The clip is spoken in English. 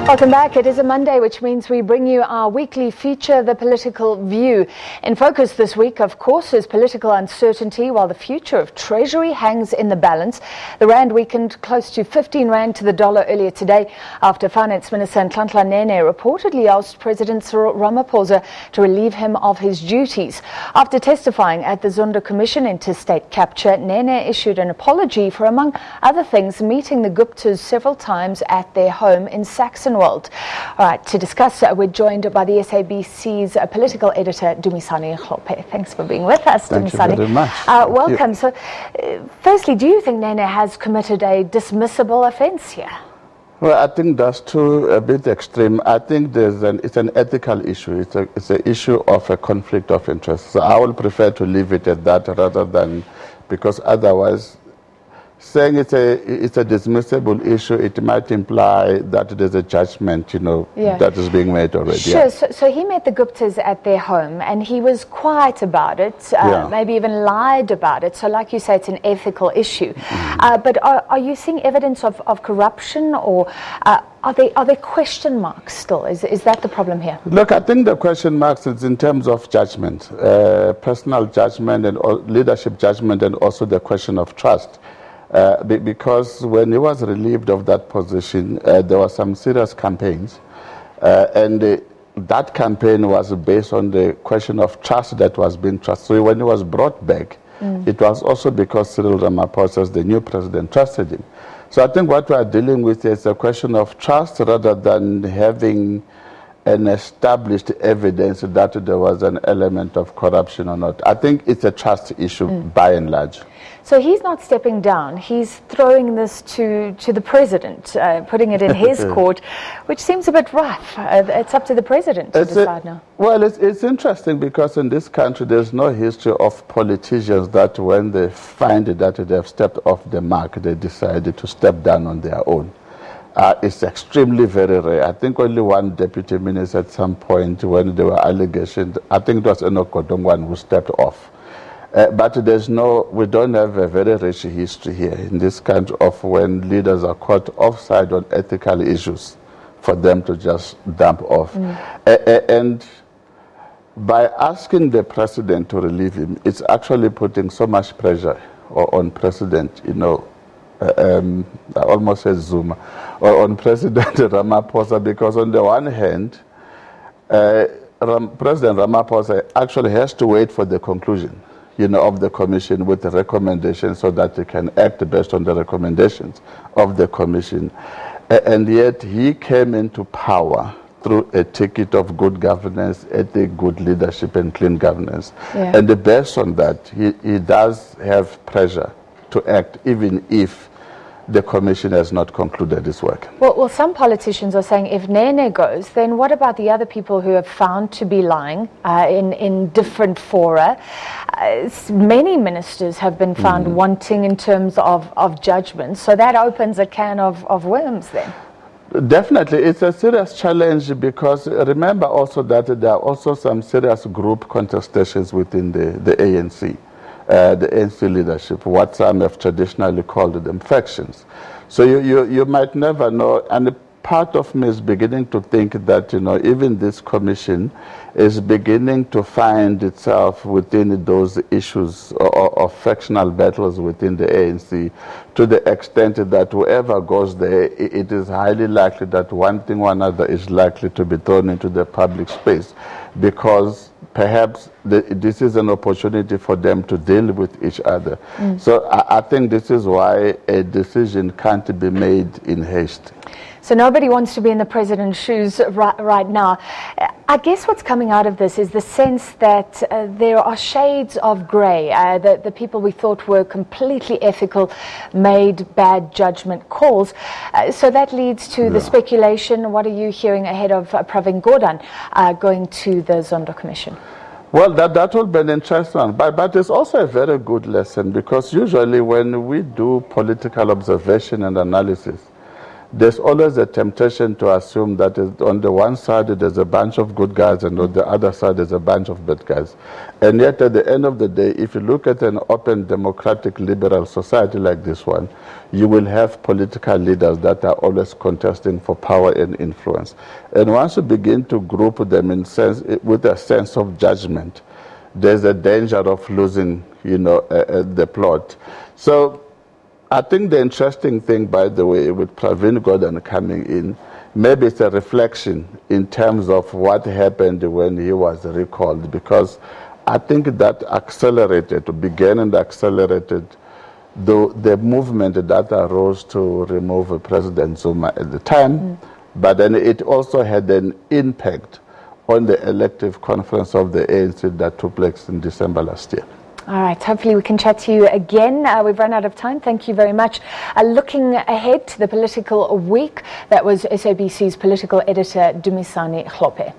Welcome back. It is a Monday, which means we bring you our weekly feature, The Political View. In focus this week, of course, is political uncertainty while the future of Treasury hangs in the balance. The rand weakened close to 15 rand to the dollar earlier today after Finance Minister Nhlanhla Nene reportedly asked President Cyril Ramaphosa to relieve him of his duties. After testifying at the Zonda Commission into state capture, Nene issued an apology for, among other things, meeting the Guptas several times at their home in Saxonwold. All right, to discuss, we're joined by the SABC's political editor, Dumisani Hlophe. Thanks for being with us, Dumisani. Thank you very much. Welcome. So, firstly, do you think Nene has committed a dismissible offence here? Well, I think that's too a bit extreme. I think it's an ethical issue. It's an issue of a conflict of interest. So I would prefer to leave it at that rather than, because otherwise, saying it's a dismissible issue, it might imply that there's a judgment, that is being made already. Sure. So he met the Guptas at their home and he was quiet about it, maybe even lied about it. So like you say, it's an ethical issue. But are you seeing evidence of corruption, or are there question marks still? Is that the problem here? Look, I think the question marks is in terms of judgment, personal judgment and leadership judgment, and also the question of trust. Because when he was relieved of that position, there were some serious campaigns, and that campaign was based on the question of trust that was being trusted. So when he was brought back, it was also because Cyril Ramaphosa, the new president, trusted him. So I think what we are dealing with is a question of trust rather than having an established evidence that there was an element of corruption or not. I think it's a trust issue by and large. So he's not stepping down. He's throwing this to the president, putting it in his court, which seems a bit rough. It's up to the president to decide now. Well, it's interesting because in this country there's no history of politicians that when they find that they've stepped off the mark, they decided to step down on their own. It's extremely very rare. I think only one deputy minister at some point when there were allegations, I think it was Enoch Godongwana who stepped off. But we don't have a very rich history here in this country of when leaders are caught offside on ethical issues for them to just dump off. And by asking the president to relieve him, it's actually putting so much pressure on President, I almost said Zuma, or on President Ramaphosa, because on the one hand, President Ramaphosa actually has to wait for the conclusion of the commission with the recommendations so that he can act based on the recommendations of the commission. And yet he came into power through a ticket of good governance, ethic, good leadership, and clean governance. And based on that, he does have pressure to act even if the commission has not concluded its work. Well, some politicians are saying if Nene goes, then what about the other people who have found to be lying in different fora? Many ministers have been found wanting in terms of judgment, so that opens a can of worms then. Definitely, it's a serious challenge because remember also that there are also some serious group contestations within the ANC. The ANC leadership, what some have traditionally called them factions. So you might never know, and part of me is beginning to think that even this commission is beginning to find itself within those issues of factional battles within the ANC, to the extent that whoever goes there, it is highly likely that one thing or another is likely to be thrown into the public space, because perhaps this is an opportunity for them to deal with each other. So I think this is why a decision can't be made in haste. So nobody wants to be in the president's shoes right now. I guess what's coming out of this is the sense that there are shades of grey. The people we thought were completely ethical made bad judgment calls. So that leads to the speculation. What are you hearing ahead of Pravin Gordhan going to the Zonda Commission? Well, that will be an interesting one. But it's also a very good lesson, because usually when we do political observation and analysis, there's always a temptation to assume that on the one side there's a bunch of good guys and on the other side there's a bunch of bad guys. And yet at the end of the day, if you look at an open, democratic, liberal society like this one, you will have political leaders that are always contesting for power and influence. And once you begin to group them with a sense of judgment, there's a danger of losing, the plot. So I think the interesting thing, by the way, with Pravin Gordhan coming in, maybe it's a reflection in terms of what happened when he was recalled, because I think that began and accelerated the movement that arose to remove President Zuma at the time, but then it also had an impact on the elective conference of the ANC that took place in December last year. All right, hopefully we can chat to you again. We've run out of time. Thank you very much. Looking ahead to the political week, that was SABC's political editor, Dumisani Hlophe.